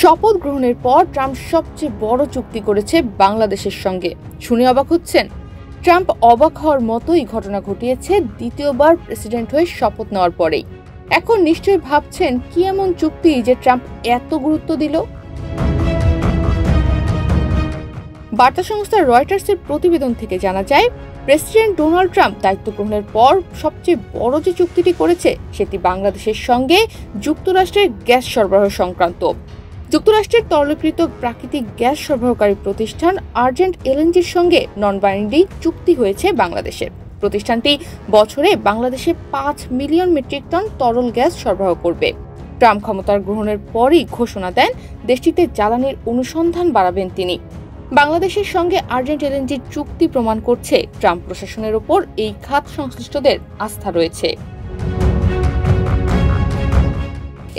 শপথ গ্রহণের পর ট্রাম্প সবচেয়ে বড় চুক্তি করেছে বাংলাদেশের সঙ্গে। শুনে অবাক হচ্ছেন? ট্রাম্প অবাক হওয়ার মতোই ঘটনা ঘটিয়েছে দ্বিতীয়বার প্রেসিডেন্ট হয়ে শপথ নেওয়ার পরেই। এখন নিশ্চয়ই ভাবছেন কি এমন চুক্তি যে ট্রাম্প এত গুরুত্ব দিল। বার্তা সংস্থা রয়টার্সের প্রতিবেদন থেকে জানা যায়, প্রেসিডেন্ট ডোনাল্ড ট্রাম্প দায়িত্ব গ্রহণের পর সবচেয়ে বড় যে চুক্তিটি করেছে সেটি বাংলাদেশের সঙ্গে যুক্তরাষ্ট্রের গ্যাস সরবরাহ সংক্রান্ত। যুক্তরাষ্ট্রের তরলীকৃত প্রাকৃতিক গ্যাস সরবরাহকারী প্রতিষ্ঠান আর্জেন্ট এলএনজির সঙ্গে নন বাইন্ডিং চুক্তি হয়েছে বাংলাদেশের। প্রতিষ্ঠানটি বছরে বাংলাদেশে 5 মিলিয়ন মেট্রিক টন তরল গ্যাস সরবরাহ করবে। ট্রাম্প ক্ষমতার গ্রহণের পরই ঘোষণা দেন দেশটিতে জ্বালানির অনুসন্ধান বাড়াবেন তিনি। বাংলাদেশের সঙ্গে আর্জেন্ট এলএনজির চুক্তি প্রমাণ করছে ট্রাম্প প্রশাসনের ওপর এই খাত সংশ্লিষ্টদের আস্থা রয়েছে।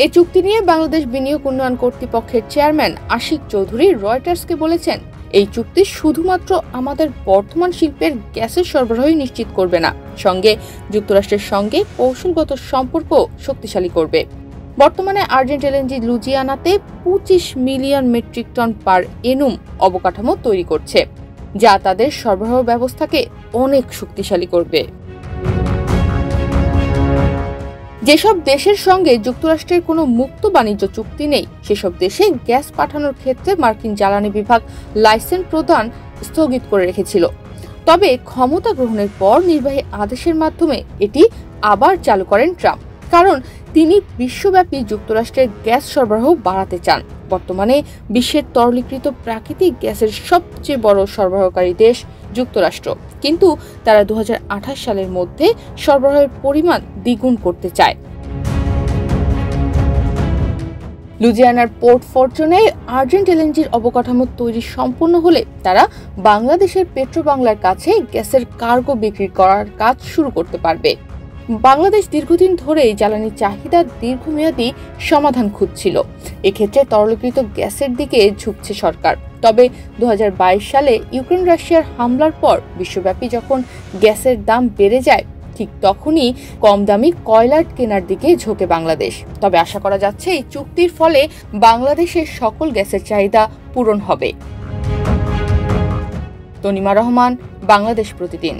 এই চুক্তি নিয়ে বাংলাদেশ বিনিয়োগ উন্নয়ন কর্তৃপক্ষের চেয়ারম্যান আশিক চৌধুরী রয়টার্সকে বলেছেন, এই চুক্তি শুধুমাত্র আমাদের বর্তমান শিল্পের গ্যাসের সরবরাহই নিশ্চিত করবে না, সঙ্গে যুক্তরাষ্ট্রের সঙ্গে কৌশলগত সম্পর্ক শক্তিশালী করবে। বর্তমানে আর্জেন্ট এলএনজি লুজিয়ানাতে 25 million metric ton per annum অবকাঠামো তৈরি করছে, যা তাদের সরবরাহ ব্যবস্থাকে অনেক শক্তিশালী করবে। যেসব দেশের সঙ্গে যুক্তরাষ্ট্রের কোনো মুক্ত বাণিজ্য চুক্তি নেই, সেসব দেশে গ্যাস পাঠানোর ক্ষেত্রে মার্কিন জ্বালানি বিভাগ লাইসেন্স প্রদান স্থগিত করে রেখেছিল। তবে ক্ষমতা গ্রহণের পর নির্বাহী আদেশের মাধ্যমে এটি আবার চালু করেন ট্রাম্প, কারণ তিনি বিশ্বব্যাপী যুক্তরাষ্ট্রের গ্যাস সরবরাহ বাড়াতে চান। বর্তমানে বিশ্বের তরলীকৃত প্রাকৃতিক গ্যাসের সবচেয়ে বড় সরবরাহকারী দেশ যুক্তরাষ্ট্র, কিন্তু তারা 2028 সালের মধ্যে সরবরাহের পরিমাণ দ্বিগুণ করতে চায়। লুজিয়ানার পোর্ট ফরচুনে আর্জেন্ট এলএনজির অবকাঠামো তৈরি সম্পূর্ণ হলে তারা বাংলাদেশের পেট্রোবাংলার কাছে গ্যাসের কার্গো বিক্রি করার কাজ শুরু করতে পারবে। বাংলাদেশ দীর্ঘদিন ধরেই জ্বালানি চাহিদার দীর্ঘমেয়াদী সমাধান খুঁজছিল। এক্ষেত্রে তরলীকৃত গ্যাসের দিকে ঝুঁকছে সরকার। তবে 2022 সালে ইউক্রেন রাশিয়ার হামলার পর বিশ্বব্যাপী যখন গ্যাসের দাম বেড়ে যায়, ঠিক তখনই কম দামি কয়লা কেনার দিকে ঝোঁকে বাংলাদেশ। তবে আশা করা যাচ্ছে এই চুক্তির ফলে বাংলাদেশের সকল গ্যাসের চাহিদা পূরণ হবে। তনিমা রহমান, বাংলাদেশ প্রতিদিন।